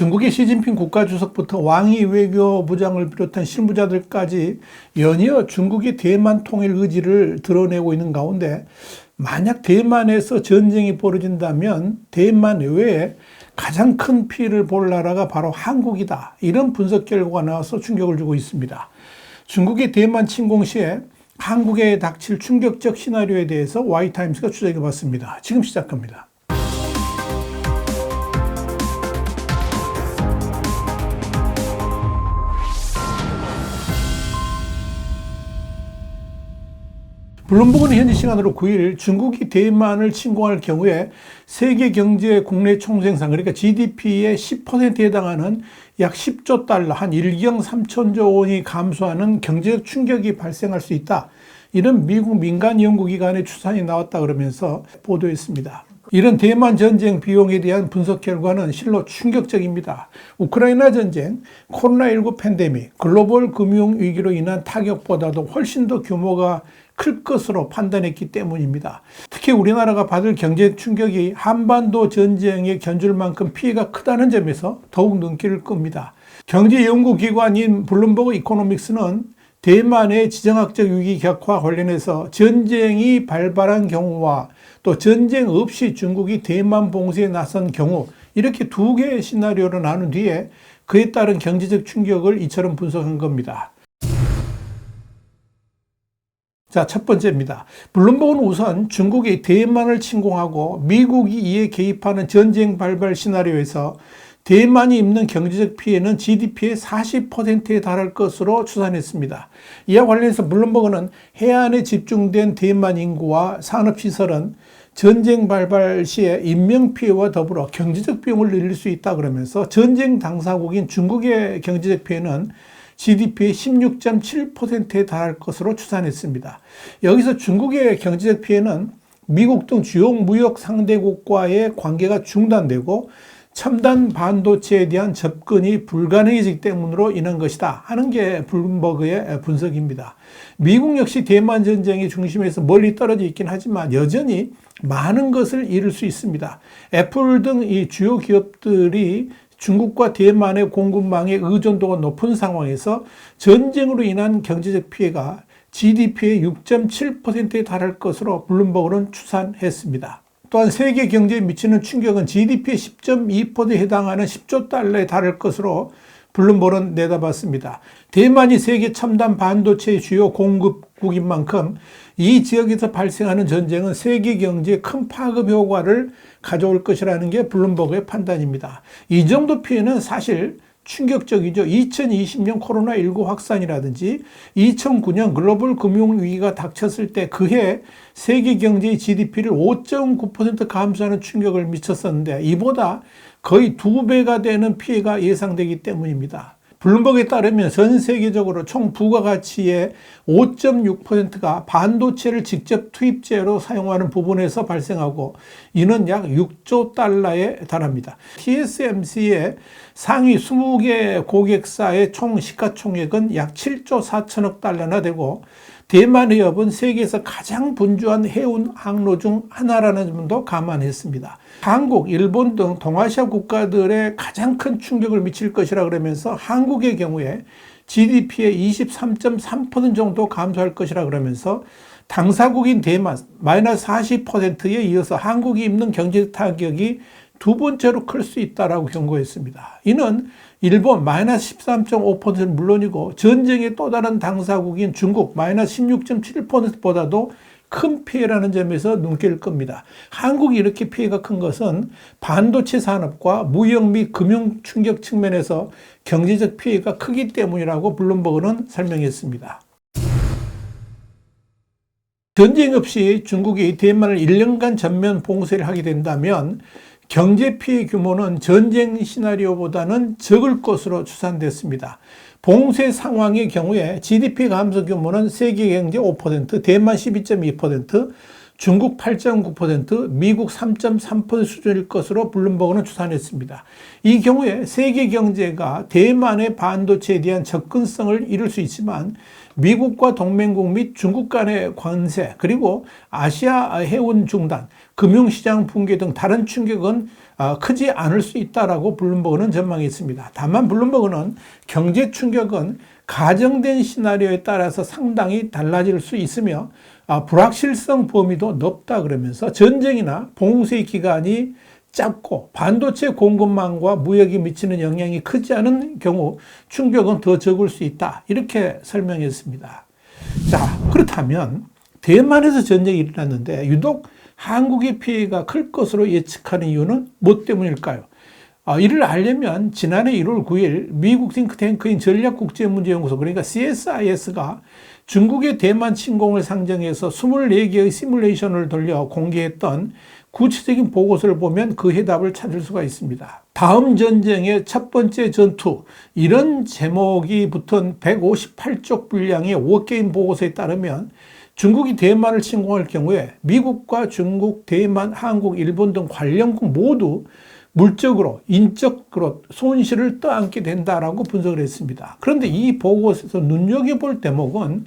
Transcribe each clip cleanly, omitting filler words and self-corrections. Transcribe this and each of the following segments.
중국의 시진핑 국가주석부터 왕이 외교부장을 비롯한 실무자들까지 연이어 중국의 대만 통일 의지를 드러내고 있는 가운데 만약 대만에서 전쟁이 벌어진다면 대만 외에 가장 큰 피해를 볼 나라가 바로 한국이다. 이런 분석 결과가 나와서 충격을 주고 있습니다. 중국의 대만 침공 시에 한국에 닥칠 충격적 시나리오에 대해서 Y타임스가 추적해 봤습니다. 지금 시작합니다. 블룸버그는 현지 시간으로 9일 중국이 대만을 침공할 경우에 세계 경제 국내 총생산 그러니까 GDP의 10%에 해당하는 약 10조 달러 한 1경 3천조 원이 감소하는 경제적 충격이 발생할 수 있다. 이런 미국 민간 연구기관의 추산이 나왔다 그러면서 보도했습니다. 이런 대만 전쟁 비용에 대한 분석 결과는 실로 충격적입니다. 우크라이나 전쟁, 코로나19 팬데믹, 글로벌 금융 위기로 인한 타격보다도 훨씬 더 규모가 클 것으로 판단했기 때문입니다. 특히 우리나라가 받을 경제 충격이 한반도 전쟁에 견줄 만큼 피해가 크다는 점에서 더욱 눈길을 끕니다. 경제 연구기관인 블룸버그 이코노믹스는 대만의 지정학적 위기 격화 관련해서 전쟁이 발발한 경우와 또 전쟁 없이 중국이 대만 봉쇄에 나선 경우 이렇게 두 개의 시나리오를 나눈 뒤에 그에 따른 경제적 충격을 이처럼 분석한 겁니다. 자, 첫 번째입니다. 블룸버그는 우선 중국이 대만을 침공하고 미국이 이에 개입하는 전쟁 발발 시나리오에서 대만이 입는 경제적 피해는 GDP의 40%에 달할 것으로 추산했습니다. 이와 관련해서 블룸버그는 해안에 집중된 대만 인구와 산업시설은 전쟁 발발 시에 인명피해와 더불어 경제적 비용을 늘릴 수 있다 그러면서 전쟁 당사국인 중국의 경제적 피해는 GDP의 16.7%에 달할 것으로 추산했습니다. 여기서 중국의 경제적 피해는 미국 등 주요 무역 상대국과의 관계가 중단되고 첨단 반도체에 대한 접근이 불가능해지기 때문으로 인한 것이다 하는 게 블룸버그의 분석입니다. 미국 역시 대만 전쟁의 중심에서 멀리 떨어져 있긴 하지만 여전히 많은 것을 잃을 수 있습니다. 애플 등 이 주요 기업들이 중국과 대만의 공급망의 의존도가 높은 상황에서 전쟁으로 인한 경제적 피해가 GDP의 6.7%에 달할 것으로 블룸버그는 추산했습니다. 또한 세계 경제에 미치는 충격은 GDP의 10.2%에 해당하는 10조 달러에 달할 것으로 블룸버그는 내다봤습니다. 대만이 세계 첨단 반도체의 주요 공급국인 만큼 이 지역에서 발생하는 전쟁은 세계 경제에 큰 파급 효과를 가져올 것이라는 게 블룸버그의 판단입니다. 이 정도 피해는 사실 충격적이죠. 2020년 코로나19 확산이라든지 2009년 글로벌 금융위기가 닥쳤을 때 그해 세계 경제의 GDP를 5.9% 감소하는 충격을 미쳤었는데 이보다 거의 2배가 되는 피해가 예상되기 때문입니다. 블룸버그에 따르면 전 세계적으로 총 부가가치의 5.6%가 반도체를 직접 투입재로 사용하는 부분에서 발생하고 이는 약 6조 달러에 달합니다. TSMC의 상위 20개 고객사의 총 시가총액은 약 7조 4천억 달러나 되고 대만 해협은 세계에서 가장 분주한 해운 항로 중 하나라는 점도 감안했습니다. 한국, 일본 등 동아시아 국가들의 가장 큰 충격을 미칠 것이라 그러면서 한국의 경우에 GDP의 23.3% 정도 감소할 것이라 그러면서 당사국인 대만 마이너스 40%에 이어서 한국이 입는 경제 타격이 두 번째로 클 수 있다라고 경고했습니다. 이는 일본 마이너스 13.5%는 물론이고 전쟁의 또 다른 당사국인 중국 마이너스 16.7%보다도 큰 피해라는 점에서 눈길을 끕니다. 한국이 이렇게 피해가 큰 것은 반도체 산업과 무역 및 금융 충격 측면에서 경제적 피해가 크기 때문이라고 블룸버그는 설명했습니다. 전쟁 없이 중국이 대만을 1년간 전면 봉쇄를 하게 된다면 경제 피해 규모는 전쟁 시나리오보다는 적을 것으로 추산됐습니다. 봉쇄 상황의 경우에 GDP 감소 규모는 세계 경제 5%, 대만 12.2%, 중국 8.9%, 미국 3.3% 수준일 것으로 블룸버그는 추산했습니다. 이 경우에 세계 경제가 대만의 반도체에 대한 접근성을 잃을 수 있지만 미국과 동맹국 및 중국 간의 관세 그리고 아시아 해운 중단, 금융시장 붕괴 등 다른 충격은 크지 않을 수 있다라고 블룸버그는 전망했습니다. 다만 블룸버그는 경제 충격은 가정된 시나리오에 따라서 상당히 달라질 수 있으며 불확실성 범위도 높다 그러면서 전쟁이나 봉쇄 기간이 짧고 반도체 공급망과 무역이 미치는 영향이 크지 않은 경우 충격은 더 적을 수 있다. 이렇게 설명했습니다. 자, 그렇다면 대만에서 전쟁이 일어났는데 유독 한국의 피해가 클 것으로 예측하는 이유는 뭐 때문일까요? 이를 알려면 지난해 1월 9일 미국 싱크탱크인 전략국제문제연구소 그러니까 CSIS가 중국의 대만 침공을 상정해서 24개의 시뮬레이션을 돌려 공개했던 구체적인 보고서를 보면 그 해답을 찾을 수가 있습니다. 다음 전쟁의 첫 번째 전투, 이런 제목이 붙은 158쪽 분량의 워게임 보고서에 따르면 중국이 대만을 침공할 경우에 미국과 중국, 대만, 한국, 일본 등 관련국 모두 물적으로, 인적으로 손실을 떠안게 된다라고 분석을 했습니다. 그런데 이 보고서에서 눈여겨볼 대목은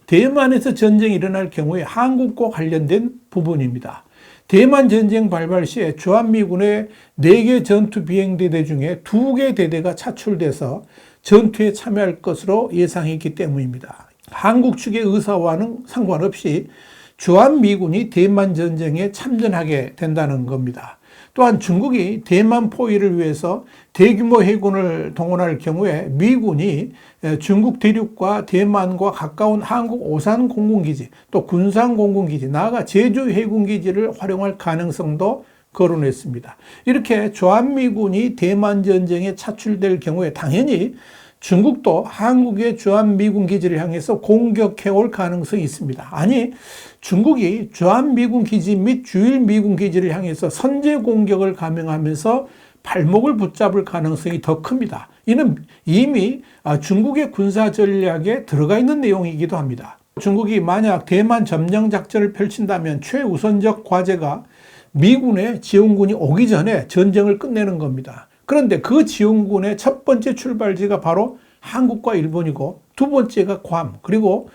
대만에서 전쟁이 일어날 경우에 한국과 관련된 부분입니다. 대만 전쟁 발발 시에 주한미군의 4개 전투 비행대대 중에 2개 대대가 차출돼서 전투에 참여할 것으로 예상했기 때문입니다. 한국 측의 의사와는 상관없이 주한미군이 대만 전쟁에 참전하게 된다는 겁니다. 또한 중국이 대만 포위를 위해서 대규모 해군을 동원할 경우에 미군이 중국 대륙과 대만과 가까운 한국 오산 공군기지, 또 군산 공군기지, 나아가 제주 해군기지를 활용할 가능성도 거론했습니다. 이렇게 주한미군이 대만 전쟁에 차출될 경우에 당연히 중국도 한국의 주한미군 기지를 향해서 공격해올 가능성이 있습니다. 아니, 중국이 주한미군 기지 및 주일미군 기지를 향해서 선제 공격을 감행하면서 발목을 붙잡을 가능성이 더 큽니다. 이는 이미 중국의 군사 전략에 들어가 있는 내용이기도 합니다. 중국이 만약 대만 점령 작전을 펼친다면 최우선적 과제가 미군의 지원군이 오기 전에 전쟁을 끝내는 겁니다. 그런데 그 지원군의 첫 번째 출발지가 바로 한국과 일본이고 두 번째가 괌, 그리고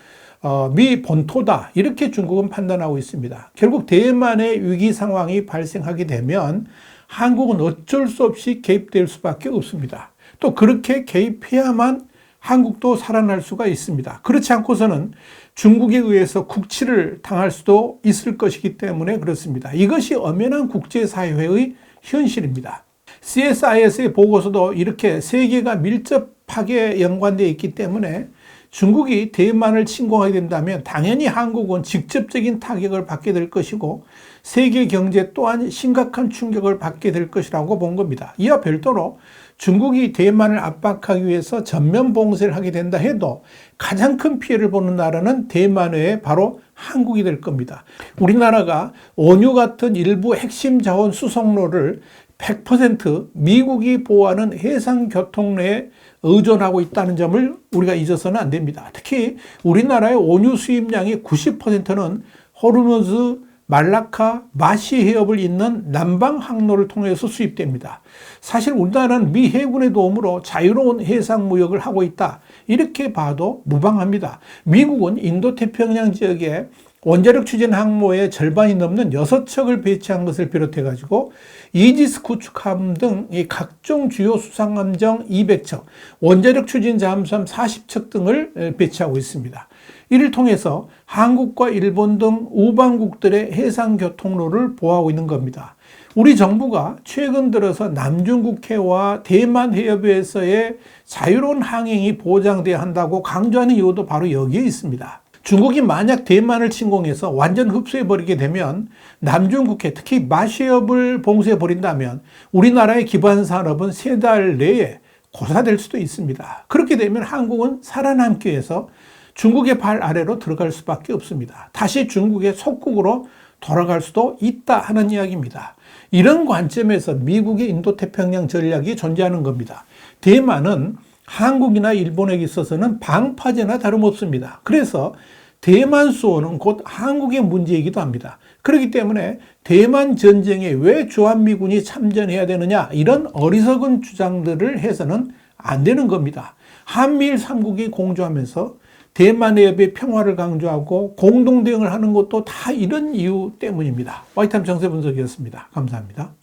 미 본토다, 이렇게 중국은 판단하고 있습니다. 결국 대만의 위기 상황이 발생하게 되면 한국은 어쩔 수 없이 개입될 수밖에 없습니다. 또 그렇게 개입해야만 한국도 살아날 수가 있습니다. 그렇지 않고서는 중국에 의해서 국치를 당할 수도 있을 것이기 때문에 그렇습니다. 이것이 엄연한 국제사회의 현실입니다. CSIS의 보고서도 이렇게 세계가 밀접하게 연관되어 있기 때문에 중국이 대만을 침공하게 된다면 당연히 한국은 직접적인 타격을 받게 될 것이고 세계 경제 또한 심각한 충격을 받게 될 것이라고 본 겁니다. 이와 별도로 중국이 대만을 압박하기 위해서 전면 봉쇄를 하게 된다 해도 가장 큰 피해를 보는 나라는 대만 외에 바로 한국이 될 겁니다. 우리나라가 원유 같은 일부 핵심 자원 수송로를 100% 미국이 보호하는 해상교통로에 의존하고 있다는 점을 우리가 잊어서는 안 됩니다. 특히 우리나라의 원유 수입량의 90%는 호르무즈, 말라카, 마시 해협을 잇는 남방 항로를 통해서 수입됩니다. 사실 우리나라는 미 해군의 도움으로 자유로운 해상 무역을 하고 있다, 이렇게 봐도 무방합니다. 미국은 인도태평양 지역에 원자력 추진 항모의 절반이 넘는 6척을 배치한 것을 비롯해 가지고 이지스 구축함 등 각종 주요 수상함정 200척, 원자력 추진 잠수함 40척 등을 배치하고 있습니다. 이를 통해서 한국과 일본 등 우방국들의 해상 교통로를 보호하고 있는 겁니다. 우리 정부가 최근 들어서 남중국해와 대만 해협에서의 자유로운 항행이 보장돼야 한다고 강조하는 이유도 바로 여기에 있습니다. 중국이 만약 대만을 침공해서 완전 흡수해버리게 되면 남중국해, 특히 마시협을 봉쇄해버린다면 우리나라의 기반 산업은 3달 내에 고사될 수도 있습니다. 그렇게 되면 한국은 살아남기 위해서 중국의 발 아래로 들어갈 수밖에 없습니다. 다시 중국의 속국으로 돌아갈 수도 있다 하는 이야기입니다. 이런 관점에서 미국의 인도태평양 전략이 존재하는 겁니다. 대만은 한국이나 일본에게 있어서는 방파제나 다름없습니다. 그래서 대만 수호는 곧 한국의 문제이기도 합니다. 그렇기 때문에 대만 전쟁에 왜 주한미군이 참전해야 되느냐, 이런 어리석은 주장들을 해서는 안 되는 겁니다. 한미일 3국이 공조하면서 대만 해협의 평화를 강조하고 공동 대응을 하는 것도 다 이런 이유 때문입니다. 화이트함 정세 분석이었습니다. 감사합니다.